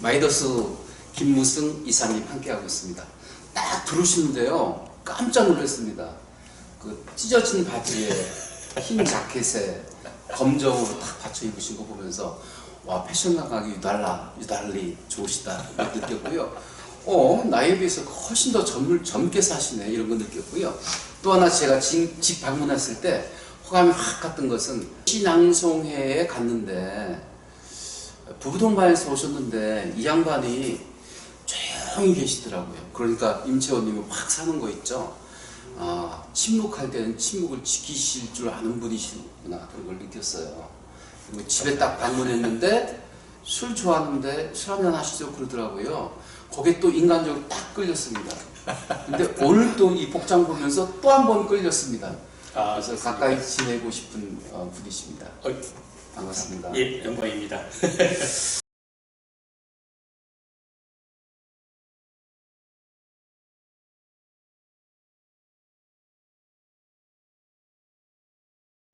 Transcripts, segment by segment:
마이더스 김무승 이사님 함께하고 있습니다. 딱 들어오시는데요, 깜짝 놀랐습니다. 그 찢어진 바지에 흰 자켓에 검정으로 딱 받쳐 입으신 거 보면서 와, 패션 감각이 유달리 좋으시다 느꼈고요. 나이에 비해서 훨씬 더 젊게 사시네, 이런 거 느꼈고요. 또 하나 제가 집 방문했을 때 호감이 확 갔던 것은 신앙송회에 갔는데 부부 동반해서 오셨는데 이 양반이 조용히 계시더라고요. 그러니까 임채원님이 확 사는 거 있죠. 침묵할 때는 침묵을 지키실 줄 아는 분이시구나, 그런 걸 느꼈어요. 그리고 집에 딱 방문했는데 술 좋아하는데 술 한잔 하시죠 그러더라고요. 거기에 또 인간적으로 딱 끌렸습니다. 근데 오늘 또 이 복장 보면서 또 한 번 끌렸습니다. 그래서 그렇습니다. 가까이 지내고 싶은 분이십니다. 반갑습니다. 예, 영광입니다.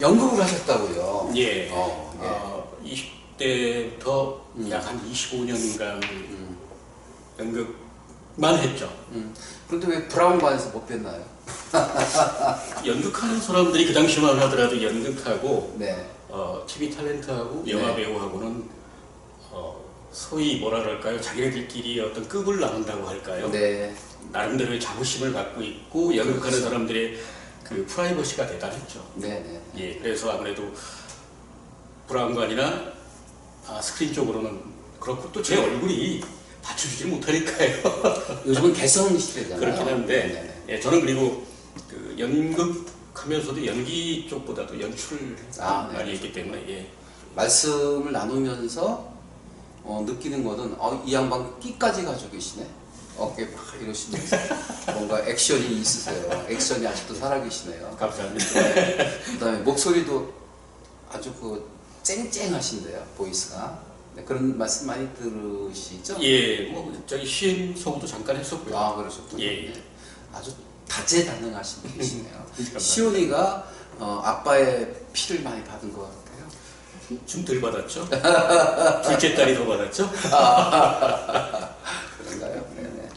연극을 하셨다고요? 예. 20대부터 약 한 25년간 연극만 했죠. 그런데 왜 브라운관에서 못 뵀나요? 연극하는 사람들이 그 당시만 하더라도 연극하고 네. TV 탤런트하고 영화 배우하고는 소위 뭐라 그럴까요? 자기네들끼리 어떤 급을 나눈다고 할까요? 네. 나름대로의 자부심을 갖고 있고 연극하는 그렇죠. 사람들의 그 프라이버시가 대단했죠. 네. 예, 그래서 아무래도 브라운관이나 스크린 쪽으로는 그렇고 또 제 얼굴이 받쳐주지 못하니까요. 요즘은 개성 시대잖아요. 그렇긴 한데, 네. 예, 저는 그리고 그 연극하면서도 연기 쪽보다도 연출 많이 했기 때문에, 예. 말씀을 나누면서 느끼는 거는 이 양반 끼까지 가지고 계시네. 어깨 막 이러시면서 뭔가 액션이 있으세요. 액션이 아직도 살아계시네요. 감사합니다. 그 다음에 목소리도 아주 쨍쨍하신데요, 보이스가. 네, 그런 말씀 많이 들으시죠? 예, 뭐 저기 시인 성우도 잠깐 했었고요. 그러셨군요. 예. 네. 아주 다재다능하신 분이시네요. 감사합니다. 시온이가 아빠의 피를 많이 받은 것 같아요. 좀 덜 받았죠? 둘째 딸이 더 받았죠? 그런가요? 네네.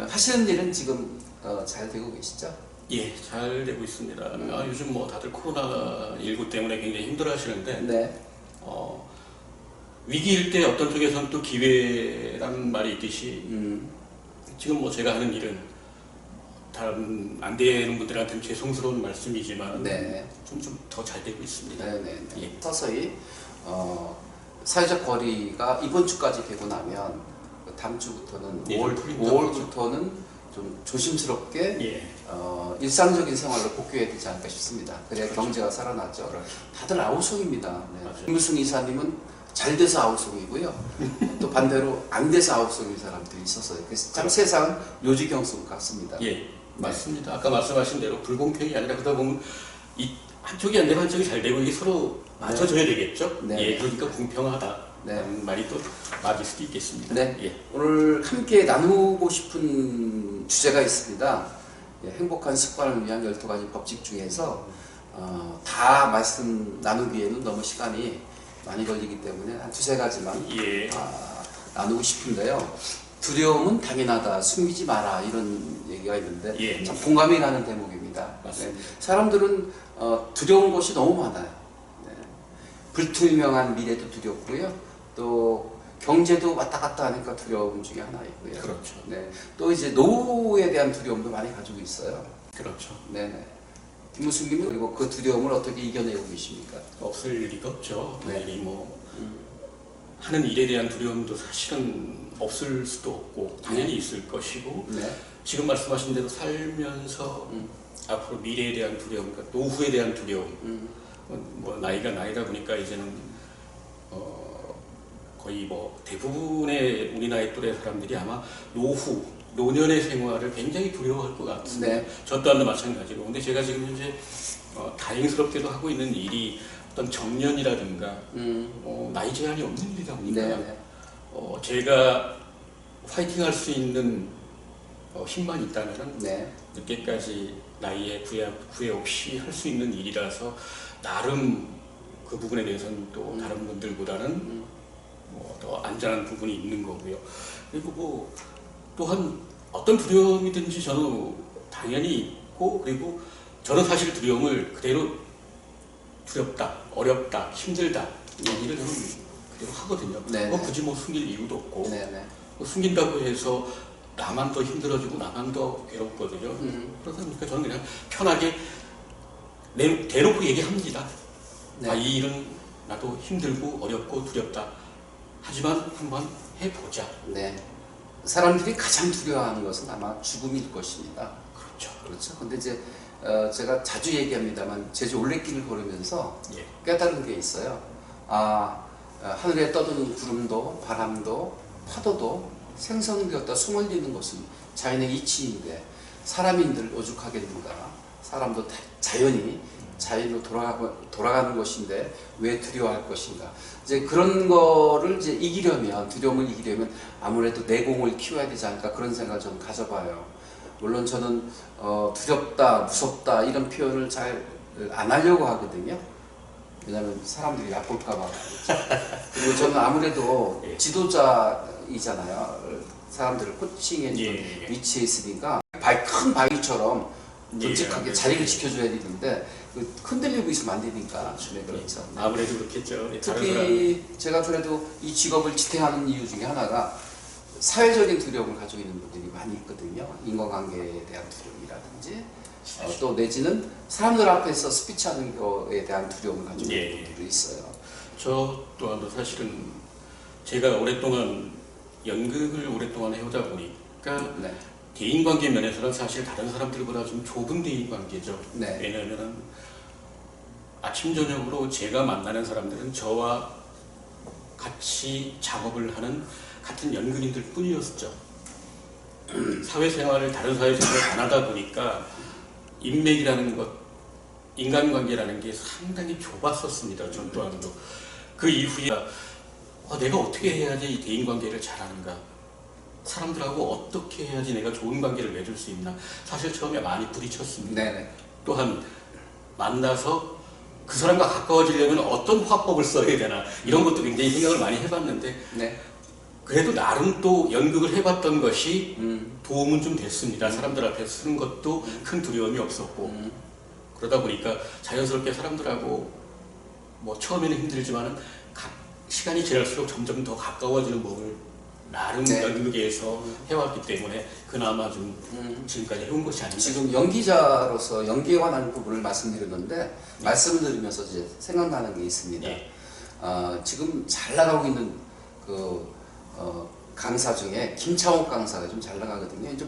하시는 일은 지금 잘 되고 계시죠? 예, 잘 되고 있습니다. 요즘 뭐 다들 코로나19 때문에 굉장히 힘들어 하시는데, 네. 위기일 때 어떤 쪽에서는 또 기회라는 말이 있듯이, 지금 뭐 제가 하는 일은 다른 안 되는 분들한테는 죄송스러운 말씀이지만, 네. 좀 더 잘 되고 있습니다. 네네. 예. 서서히 사회적 거리가 이번 주까지 되고 나면 다음 주부터는 예, 5월부터는 좀 조심스럽게 예. 일상적인 생활로 복귀해야 되지 않을까 싶습니다. 그래야 그렇죠. 경제가 살아났죠. 그렇죠. 다들 아우성입니다. 네. 맞아요. 김무승 이사님은 잘 돼서 아우성이고요. 또 반대로 안 돼서 아우성인 사람들이 있었어요. 그래서 참 세상은 요지경수 같습니다. 예, 맞습니다. 아까 말씀하신 대로 불공평이 아니라 그러다 보면 이 한쪽이 안 되면 한쪽이 잘 되고 이게 서로 맞춰줘야 되겠죠? 네. 예, 그러니까 공평하다. 네. 말이 또 맞을 수도 있겠습니다. 네. 예. 오늘 함께 나누고 싶은 주제가 있습니다. 행복한 습관을 위한 12가지 법칙 중에서 다 말씀 나누기에는 너무 시간이 많이 걸리기 때문에 한 2-3가지만 예. 나누고 싶은데요. 두려움은 당연하다, 숨기지 마라, 이런 얘기가 있는데 예. 참 공감이 가는 대목입니다. 맞습니다. 네. 사람들은 두려운 것이 너무 많아요. 네. 불투명한 미래도 두렵고요. 또 경제도 왔다 갔다 하니까 두려움 중에 하나이고요. 그렇죠. 네. 또 이제 노후에 대한 두려움도 많이 가지고 있어요. 그렇죠. 네네. 김무승님은 그리고 그 두려움을 어떻게 이겨내고 계십니까? 없을 리가 없죠. 네. 당연히 뭐 하는 일에 대한 두려움도 사실은 없을 수도 없고 당연히 있을 것이고 네. 지금 말씀하신 대로 살면서 앞으로 미래에 대한 두려움, 그러니까 노후에 대한 두려움, 뭐 나이가 나이다 보니까 이제는 거의 뭐 대부분의 우리 나이 또래 사람들이 아마 노년의 생활을 굉장히 두려워할 것 같습니다. 네. 저 또한도 마찬가지로. 근데 제가 지금 현재 다행스럽게도 하고 있는 일이 어떤 정년이라든가 나이 제한이 없는 일이다 보니까 네. 제가 파이팅할 수 있는 힘만 있다면 네. 늦게까지 나이에 구애 없이 할 수 있는 일이라서 나름 그 부분에 대해서는 또 다른 분들보다는 더 안전한 부분이 있는 거고요. 그리고 뭐 또한 어떤 두려움이든지 저는 당연히 있고, 그리고 저는 사실 두려움을 그대로 두렵다, 어렵다, 힘들다 얘기를 저는 그대로 하거든요. 네. 뭐 굳이 뭐 숨길 이유도 없고, 네네. 뭐 숨긴다고 해서 나만 더 힘들어지고 나만 더 괴롭거든요. 그러다 보니까 저는 그냥 편하게 대놓고 얘기합니다. 네. 아, 이 일은 나도 힘들고 어렵고 두렵다. 하지만 한번 해보자. 네. 사람들이 가장 두려워하는 것은 아마 죽음일 것입니다. 그렇죠. 그렇죠. 근데 이제 제가 자주 얘기합니다만 제주 올레길을 걸으면서 예. 깨달은 게 있어요. 하늘에 떠도는 구름도 바람도 파도도 생선을 걷다 숨을 잇는 것은 자연의 이치인데 사람이 늘 오죽하겠는가. 사람도 자연히 자연으로 돌아가는 것인데 왜 두려워할 것인가. 이제 그런 거를 이제 이기려면, 두려움을 이기려면 아무래도 내공을 키워야 되지 않을까, 그런 생각을 좀 가져봐요. 물론 저는 두렵다, 무섭다 이런 표현을 잘 안 하려고 하거든요. 왜냐하면 사람들이 얕볼까봐. 그리고 저는 아무래도 지도자이잖아요. 사람들을 코칭해 주는 위치에 있으니까 큰 바위처럼 듬직하게 자리를 지켜줘야 되는데 흔들리고 있으면 안 되니까. 네, 그렇죠. 네. 아무래도 그렇겠죠. 특히 제가 그래도 이 직업을 지탱하는 이유 중에 하나가 사회적인 두려움을 가지고 있는 분들이 많이 있거든요. 인간관계에 대한 두려움이라든지 또 내지는 사람들 앞에서 스피치하는 거에 대한 두려움을 가지고 있는 분들이 있어요. 저 또한도 사실은 제가 오랫동안 연극을 오랫동안 해오다 보니까 네. 대인관계 면에서는 사실 다른 사람들보다 좀 좁은 대인관계죠. 네. 왜냐하면 아침 저녁으로 제가 만나는 사람들은 저와 같이 작업을 하는 같은 연극인들 뿐이었죠. 사회생활을 다른 사회생활을 안 하다 보니까 인맥이라는 것, 인간관계라는 게 상당히 좁았었습니다. 전 또한도. 그 이후에 내가 어떻게 해야지 이 대인관계를 잘하는가, 사람들하고 어떻게 해야지 내가 좋은 관계를 맺을 수 있나, 사실 처음에 많이 부딪혔습니다. 네네. 또한 만나서 그 사람과 가까워지려면 어떤 화법을 써야 되나, 이런 것도 굉장히 생각을 많이 해봤는데 네. 그래도 나름 또 연극을 해봤던 것이 도움은 좀 됐습니다. 사람들 앞에 쓰는 것도 큰 두려움이 없었고, 그러다 보니까 자연스럽게 사람들하고 뭐 처음에는 힘들지만은 시간이 지날수록 점점 더 가까워지는 법을 나름 연극에서 해왔기 때문에 그나마 좀 지금까지 해온 것이 아닌가. 지금 연기자로서 연기에 관한 부분을 말씀드렸는데 말씀을 들으면서 이제 생각나는 게 있습니다. 지금 잘 나가고 있는 강사 중에 김창옥 강사가 좀 잘 나가거든요. 이제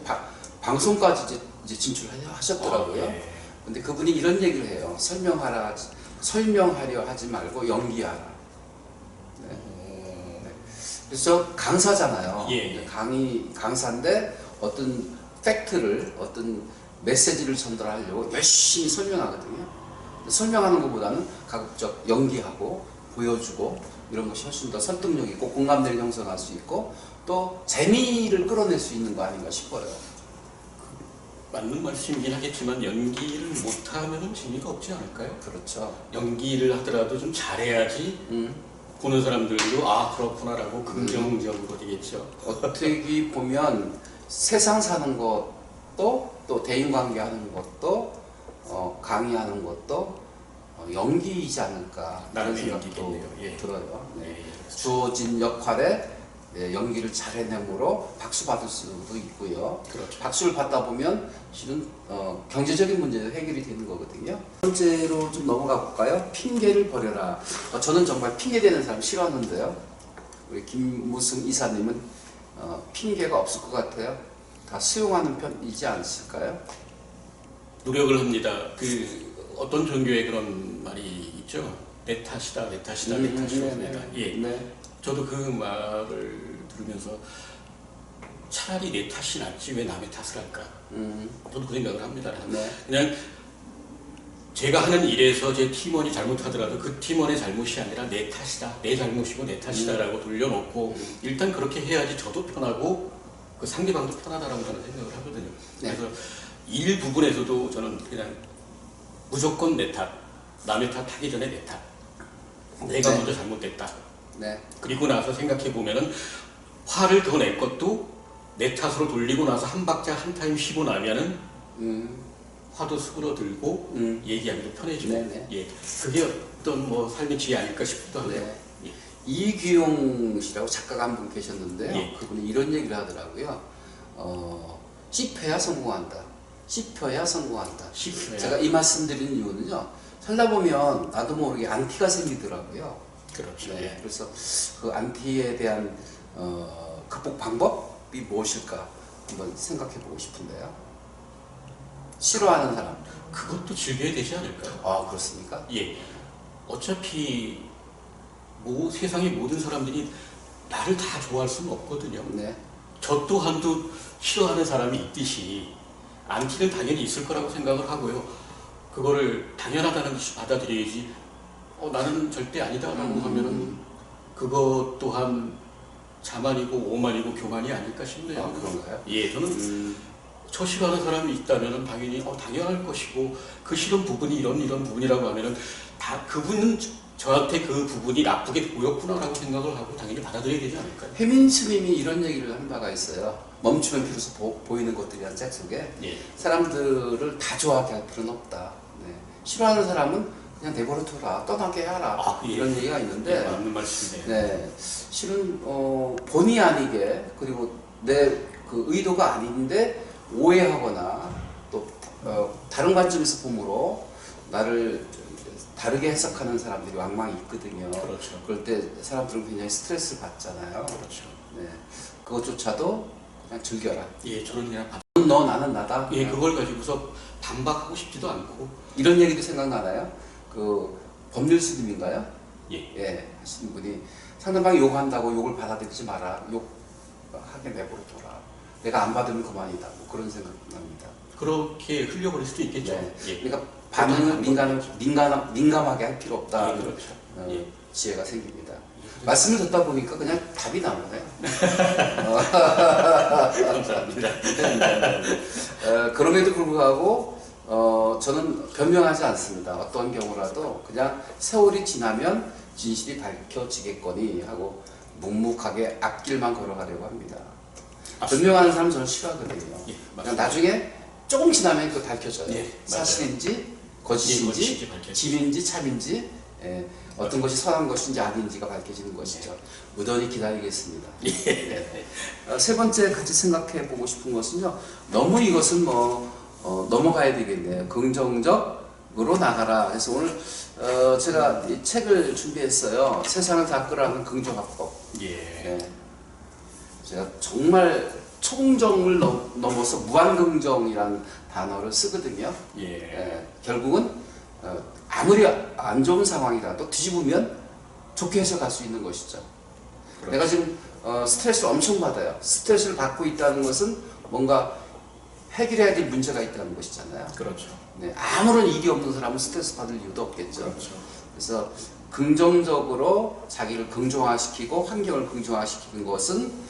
방송까지 이제 진출하셨더라고요. 근데 그분이 이런 얘기를 해요. 설명하려 하지 말고 연기하라. 그래서 강사잖아요. 강사인데 어떤 팩트를, 어떤 메시지를 전달하려고 열심히 설명하거든요. 설명하는 것보다는 가급적 연기하고 보여주고 이런 것이 훨씬 더 설득력 있고 공감대를 형성할 수 있고 또 재미를 끌어낼 수 있는 거 아닌가 싶어요. 맞는 말씀이긴 하겠지만 연기를 못하면 재미가 없지 않을까요? 그렇죠. 연기를 하더라도 좀 잘해야지 보는 사람들도 그렇구나라고 긍정적으로 되겠죠. 어떻게 보면 세상 사는 것도 또 대인관계 하는 것도 강의하는 것도 연기이지 않을까 그런 생각도 들어요. 네. 주어진 역할에 연기를 잘 해내므로 박수 받을 수도 있고요. 그렇죠. 박수를 받다 보면 실은 경제적인 문제도 해결이 되는 거거든요. 첫 번째로 좀 넘어가 볼까요? 핑계를 버려라. 저는 정말 핑계대는 사람 싫어하는데요. 우리 김무승 이사님은 핑계가 없을 것 같아요. 다 수용하는 편이지 않으실까요? 노력을 합니다. 어떤 종교에 그런 말이 있죠. 내 탓이다, 내 탓이다, 내 탓이다. 네. 저도 그 말을 들으면서 차라리 내 탓이 낫지 왜 남의 탓을 할까? 저도 그 생각을 합니다. 네. 그냥 제가 하는 일에서 제 팀원이 잘못하더라도 그 팀원의 잘못이 아니라 내 탓이다, 내 잘못이고 내 탓이다라고 돌려놓고 일단 그렇게 해야지 저도 편하고 그 상대방도 편하다라고 저는 생각을 하거든요. 네. 그래서 일 부분에서도 저는 그냥 무조건 내 탓, 남의 탓 하기 전에 내 탓. 내가 먼저 잘못됐다. 네. 그리고 나서 생각해 보면은 화를 더 낼 것도 내 탓으로 돌리고 나서 한 박자 한 타임 쉬고 나면은 화도 수그러들고 얘기하기도 편해지고 네네. 예, 그게 어떤 뭐 삶의 지혜 아닐까 싶기도 하네요. 네. 예. 이규용 씨라고 작가가 한 분 계셨는데요. 예. 그분이 이런 얘기를 하더라고요. 씹혀야 성공한다. 씹혀야 성공한다. 씹혀야. 제가 이 말씀 드리는 이유는요. 살다 보면 나도 모르게 안티가 생기더라고요. 그렇죠. 네. 예. 그래서 그 안티에 대한 극복 방법이 무엇일까 한번 생각해 보고 싶은데요. 싫어하는 사람. 그것도 즐겨야 되지 않을까요? 아, 그렇습니까? 예. 어차피 세상의 모든 사람들이 나를 다 좋아할 수는 없거든요. 네. 저 또한도 싫어하는 사람이 있듯이 안티는 당연히 있을 거라고 생각을 하고요. 그거를 당연하다는 듯이 받아들여야지. 나는 절대 아니다라고 하면은 그것 또한 자만이고 오만이고 교만이 아닐까 싶네요. 아, 그런가요? 예, 저는 저 싫어하는 사람이 있다면은 당연히 당연할 것이고 그 싫은 부분이 이런 부분이라고 하면은 다 그분은 저한테 그 부분이 나쁘게 보였구나라고 생각을 하고 당연히 받아들여야 되지 않을까요? 해민 스님이 이런 얘기를 한 바가 있어요. 멈추면 비로소 보이는 것들이란 책 속에 예. 사람들을 다 좋아하게 할 필요는 없다. 네. 싫어하는 사람은 그냥 내버려 둬라, 떠나게 하라. 예. 이런 얘기가 있는데 예, 맞는 말씀이네요. 네, 실은 본의 아니게 그리고 내 그 의도가 아닌데 오해하거나 또 다른 관점에서 봄으로 나를 다르게 해석하는 사람들이 왕왕 있거든요. 그렇죠. 그럴 때 사람들은 굉장히 스트레스를 받잖아요. 그렇죠. 네, 그것조차도 그냥 즐겨라. 예, 저는 그냥 너 나는 나다. 예, 그걸 가지고서 반박하고 싶지도 않고 이런 얘기도 생각나나요? 그 법률 스님인가요? 예. 하시는 분이 상대방이 욕한다고 욕을 받아들이지 마라. 욕하게 내버려 둬라. 내가 안 받으면 그만이다. 뭐 그런 생각 납니다. 그렇게 흘려버릴 수도 있겠죠. 네. 예. 그러니까 반응을 민감하게 할 필요 없다. 예, 그렇죠. 예. 지혜가 생깁니다. 말씀을 듣다 보니까 그냥 답이 나오네요. 감사합니다. 그럼에도 불구하고 저는 변명하지 않습니다. 어떤 경우라도 그냥 세월이 지나면 진실이 밝혀지겠거니 하고 묵묵하게 앞길만 걸어가려고 합니다. 변명하는 사람 저는 싫어하거든요. 예, 그냥 나중에 조금 지나면 그거 밝혀져요. 예, 사실인지 거짓인지 거짓인지 밝혀지죠. 진인지 참인지 어떤 것이 선한 것인지 아닌지가 밝혀지는 것이죠. 무던히 기다리겠습니다. 세 번째 같이 생각해 보고 싶은 것은요. 너무 이것은 넘어가야 되겠네요. 긍정적으로 나가라. 그래서 오늘 제가 이 책을 준비했어요. 세상을 닦으라는 긍정화법. 예. 제가 정말 총정을 넘어서 무한긍정이라는 단어를 쓰거든요. 예. 결국은 아무리 안 좋은 상황이라도 뒤집으면 좋게 해석할 수 있는 것이죠. 그렇죠. 내가 지금 스트레스를 엄청 받아요. 스트레스를 받고 있다는 것은 뭔가 해결해야 될 문제가 있다는 것이잖아요. 그렇죠. 네, 아무런 일이 없는 사람은 스트레스 받을 이유도 없겠죠. 그렇죠. 그래서 긍정적으로 자기를 긍정화시키고 환경을 긍정화시키는 것은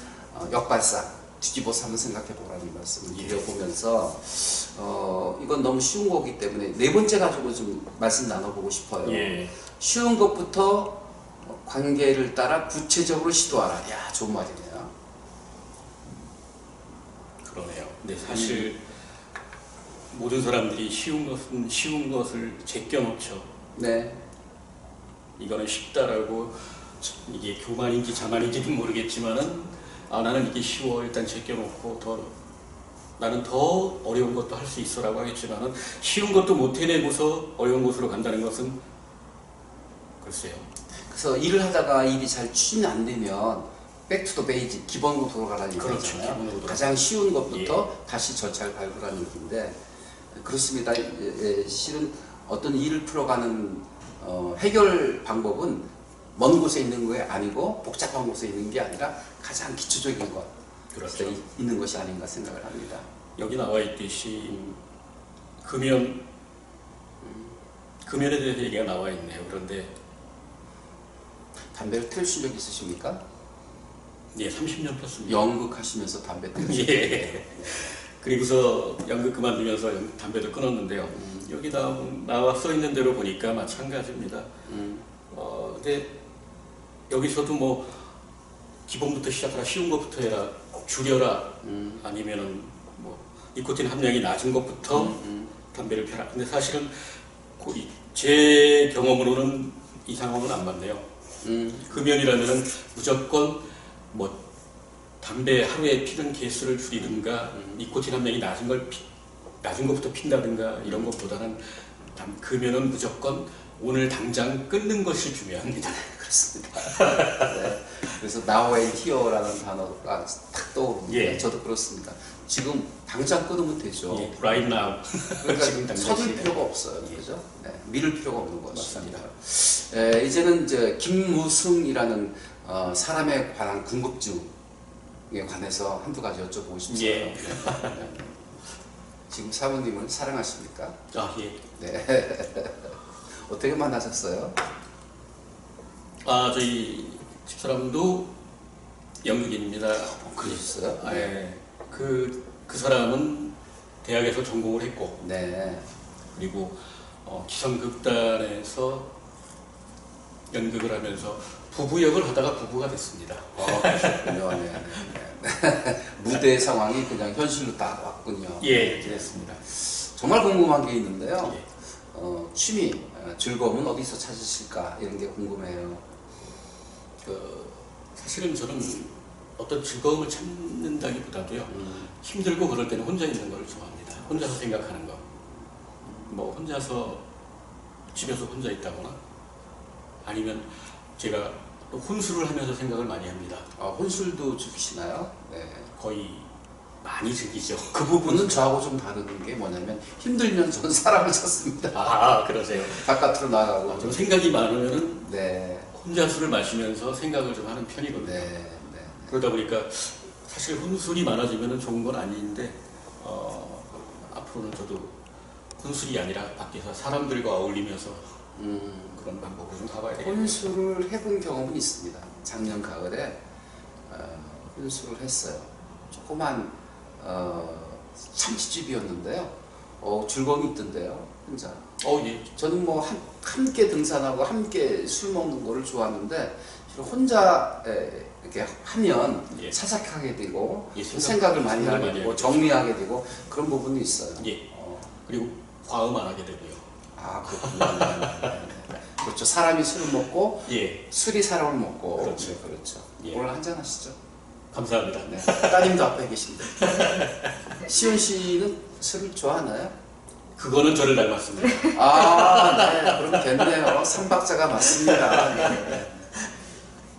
역발상 뒤집어서 한번 생각해 보라는 말씀을 드려보면서 이건 너무 쉬운 거기 때문에 네 번째 가지고 좀 말씀 나눠보고 싶어요. 예. 쉬운 것부터 관계를 따라 구체적으로 시도하라. 야, 좋은 말이네요. 그러네요. 근데 사실 모든 사람들이 쉬운 것을 제껴놓죠. 네. 이거는 쉽다라고 이게 교만인지 자만인지는 모르겠지만은 나는 이게 쉬워 일단 제껴놓고 나는 더 어려운 것도 할 수 있어라고 하겠지만은 쉬운 것도 못 해내고서 어려운 곳으로 간다는 것은 글쎄요. 그래서 일을 하다가 일이 잘 추진이 안 되면 백투더 베이직 기본으로 돌아가라는 그렇죠. 얘기잖아요. 기본으로 돌아가. 가장 쉬운 것부터 다시 절차를 밟으라는 얘기인데 그렇습니다. 실은 어떤 일을 풀어가는 해결 방법은 먼 곳에 있는 게 아니고 복잡한 곳에 있는 게 아니라 가장 기초적인 것 그렇죠. 있는 것이 아닌가 생각을 합니다. 여기 나와 있듯이 금연에 대해서 얘기가 나와 있네요. 그런데 담배를 태우신 적 있으십니까? 예, 30년 폈습니다. 연극하시면서 담배 태우신 적 예. 그리고서 연극 그만두면서 담배도 끊었는데요. 여기 나와 써 있는 대로 보니까 마찬가지입니다. 근데 여기서도 뭐 기본부터 시작하라, 쉬운 것부터 해라, 줄여라, 아니면은 뭐 니코틴 함량이 낮은 것부터 담배를 펴라. 근데 사실은 제 경험으로는 이 상황은 안 맞네요. 금연이라면은 무조건 뭐 담배 하루에 피는 개수를 줄이든가 니코틴 함량이 낮은 것부터 핀다든가 이런 것보다는 금연은 무조건 오늘 당장 끊는 것이 중요합니다. 그렇습니다. 네. 그래서 now and here라는 단어가 탁 떠오릅니다. 예. 저도 그렇습니다. 지금 당장 끊으면 되죠. 예, right now. 그러니까 지금 당장 서둘 시대. 필요가 없어요. 그죠? 네. 미룰 필요가 없는 맞습니다. 것입니다. 이제는 이제 김무승이라는 사람에 관한 궁금증에 관해서 한두 가지 여쭤보고 싶어요. 예. 네. 지금 사모님을 사랑하십니까? 아, 예. 네. 어떻게 만나셨어요? 아, 저희 집사람도 연극인입니다. 그러셨어요? 아, 예. 그 사람은 대학에서 전공을 했고, 네. 그리고 기성극단에서 연극을 하면서 부부 역을 하다가 부부가 됐습니다. 그렇군요. 네, 네, 네. 무대 상황이 그냥 현실로 딱 왔군요. 예, 그랬습니다. 정말 궁금한 게 있는데요. 예. 취미, 즐거움은 어디서 찾으실까? 이런 게 궁금해요. 사실은 저는 어떤 즐거움을 찾는다기보다도요, 힘들고 그럴 때는 혼자 있는 걸 좋아합니다. 혼자서 생각하는 거. 뭐 혼자서 집에서 혼자 있다거나 아니면 제가 또 혼술을 하면서 생각을 많이 합니다. 혼술도 즐기시나요? 네. 거의 많이 즐기죠. 그 부분은 저하고 좀 다른 게 뭐냐면 힘들면 저는 사람을 찾습니다. 아, 그러세요? 바깥으로 나가고. 좀 생각이 많으면은 네. 혼자 술을 마시면서 생각을 좀 하는 편이거든요. 네. 네. 그러다 보니까 사실 혼술이 많아지면 좋은 건 아닌데 앞으로는 저도 혼술이 아니라 밖에서 사람들과 어울리면서 그런 방법을 좀 가봐야 되겠네요. 혼술을 해본 경험은 있습니다. 작년 가을에 혼술을 했어요. 조그만 참치집이었는데요. 즐거움이 있던데요. 혼자. 예. 저는 뭐 함께 등산하고 함께 술 먹는 거를 좋아하는데 혼자 이렇게 하면 예. 사삭하게 되고 예, 생각을 많이 생각을 하게 많이 되고 하게 정리하게 되고 그런 부분이 있어요. 예. 그리고 과음 안 하게 되고요. 그렇군요. 네. 그렇죠. 사람이 술을 먹고 예. 술이 사람을 먹고 그렇죠. 네, 그렇죠. 예. 오늘 한잔 하시죠. 감사합니다. 네. 따님도 앞에 계신데. 시훈 씨는 술을 좋아하나요? 그거는 저를 닮았습니다. 네. 그럼 됐네요. 삼박자가 맞습니다. 네.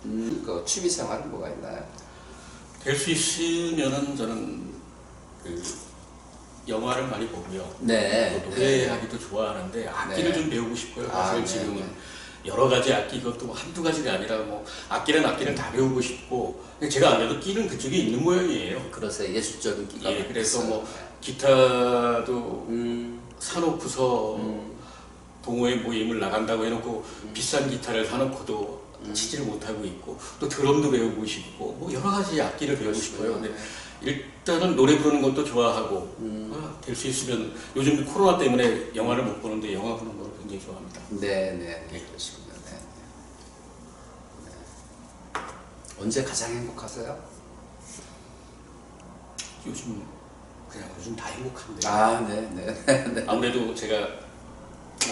그 취미 생활은 뭐가 있나요? 될 수 있으면은 저는 그 영화를 많이 보고요. 네. 노래하기도 좋아하는데 악기를 네. 좀 배우고 싶어요. 사실 네. 지금은 네. 여러 가지 악기, 이것도 뭐 한두 가지가 아니라 뭐 악기를 다 배우고 싶고, 근데 제가 안 해도 끼는 그쪽에 있는 모양이에요. 그러세요. 예술적인 끼가. 예, 그래서 있어요. 뭐 기타도 음. 사놓고서 동호회 모임을 나간다고 해놓고 비싼 기타를 사놓고도 치지를 못하고 있고, 또 드럼도 배우고 싶고, 뭐 여러 가지 악기를 배우고 싶어요. 근데 일단은 노래 부르는 것도 좋아하고, 될 수 있으면 요즘 코로나 때문에 영화를 못 보는데 영화 보는 걸 굉장히 좋아합니다. 네. 그러시군요. 네. 언제 가장 행복하세요? 요즘 다 행복한데. 네. 아무래도 제가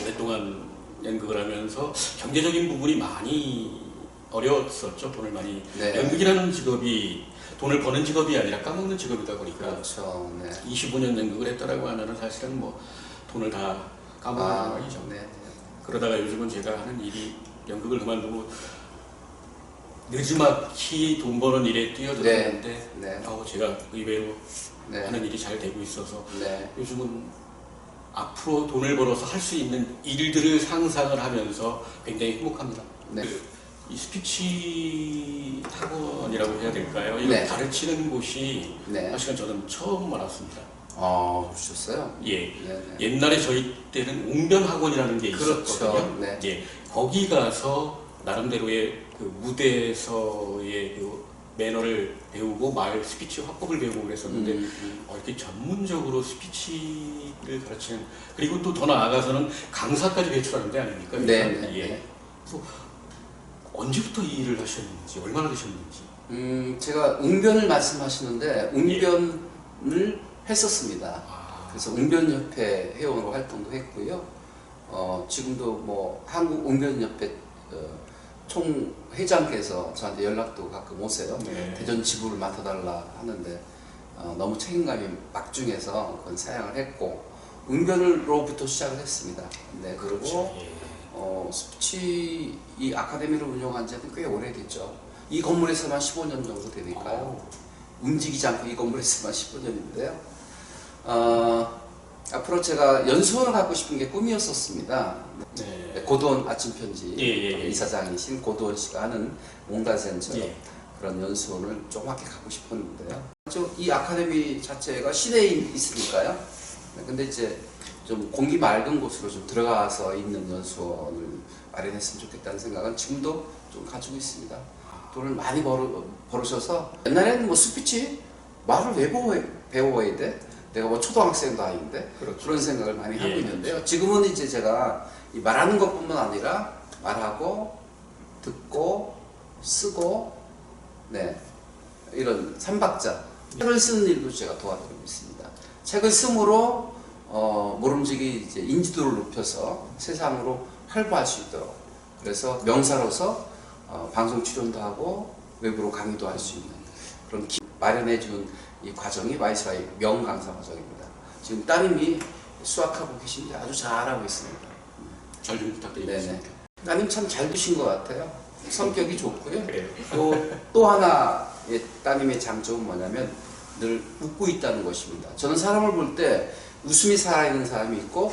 오랫동안 연극을 하면서 경제적인 부분이 많이 어려웠었죠. 돈을 많이. 네. 연극이라는 직업이 돈을 버는 직업이 아니라 까먹는 직업이다 보니까 그렇죠. 네. 25년 연극을 했다라고 하면은 사실은 뭐 돈을 다 까먹는 상황이죠. 네. 그러다가 요즘은 제가 하는 일이 연극을 그만두고 늦지막히 돈 버는 일에 뛰어들었는데 네. 제가 의외로 네. 하는 일이 잘 되고 있어서 네. 요즘은 앞으로 돈을 벌어서 할 수 있는 일들을 상상을 하면서 굉장히 행복합니다. 네. 이 스피치 학원이라고 해야 될까요? 이거 네. 가르치는 곳이 네. 사실은 저는 처음 알았습니다. 그러셨어요? 예. 네. 옛날에 저희 때는 웅변 학원이라는 게 그렇죠. 있었거든요. 네. 예. 거기 가서 나름대로의 그 무대에서의 그 매너를 배우고 말 스피치 화법을 배우고 그랬었는데 이렇게 전문적으로 스피치를 가르치는, 그리고 또 더 나아가서는 강사까지 배출하는 데 아닙니까? 네. 예. 그래서 언제부터 이 일을 하셨는지, 얼마나 되셨는지. 제가 웅변을 말씀하시는데 웅변을 했었습니다. 그래서 웅변협회 회원으로 활동도 했고요. 지금도 뭐 한국 웅변협회 총회장께서 저한테 연락도 가끔 오세요. 네. 대전 지부를 맡아달라 하는데 너무 책임감이 막중해서 그건 사양을 했고 웅변으로부터 시작을 했습니다. 네, 그리고 그렇죠. 예. 스피치 이 아카데미를 운영한 지는 꽤 오래됐죠. 이 건물에서만 15년 정도 되니까요. 움직이지 않고 이 건물에서만 15년인데요. 앞으로 제가 연수원을 갖고 싶은 게 꿈이었었습니다. 네. 고도원 아침편지 예. 이사장이신 고도원 씨가 하는 몽다센처럼 예. 그런 연수원을 조그맣게 갖고 싶었는데요. 이 아카데미 자체가 시내에 있으니까요. 근데 이제 좀 공기 맑은 곳으로 좀 들어가서 있는 연수원을 마련했으면 좋겠다는 생각은 지금도 좀 가지고 있습니다. 돈을 많이 벌으셔서 옛날에는 뭐 스피치 말을 왜 배워야 돼? 내가 뭐 초등학생도 아닌데 그렇죠. 그런 생각을 많이 하고 예, 있는데요. 지금은 이제 제가 이 말하는 것뿐만 아니라 말하고 듣고 쓰고 네 이런 삼박자 책을 쓰는 일도 제가 도와드리고 있습니다. 책을 쓰므로 모름지기 이제 인지도를 높여서 세상으로 활보할 수 있도록 그래서 명사로서 방송 출연도 하고 외부로 강의도 할 수 있는 그런 마련해 준 이 과정이 YSY 명강사 과정입니다. 지금 따님이 수학하고 계신데 아주 잘하고 있습니다. 잘 좀 부탁드리겠습니다. 네네. 따님 참 잘 두신 것 같아요. 성격이 좋고요. 그래요. 또 하나의 따님의 장점은 뭐냐면 늘 웃고 있다는 것입니다. 저는 사람을 볼 때 웃음이 살아있는 사람이 있고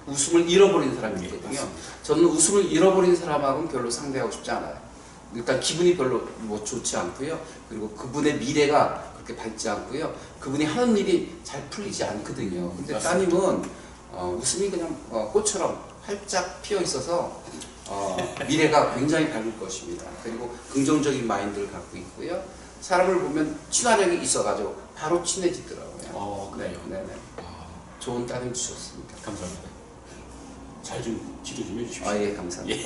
웃음을 잃어버린 사람이 있거든요. 저는 웃음을 잃어버린 사람하고는 별로 상대하고 싶지 않아요. 일단 기분이 별로 뭐 좋지 않고요. 그리고 그분의 미래가 그렇게 밝지 않고요. 그분이 하는 일이 잘 풀리지 않거든요. 근데 맞습니다. 따님은 웃음이 그냥 꽃처럼 활짝 피어 있어서 미래가 굉장히 밝을 것입니다. 그리고 긍정적인 마인드를 갖고 있고요. 사람을 보면 친화력이 있어가지고 바로 친해지더라고요. 그래요. 네네. 좋은 따님 주셨습니다. 감사합니다. 잘 좀 지도 좀 해주십시오. 예, 감사합니다.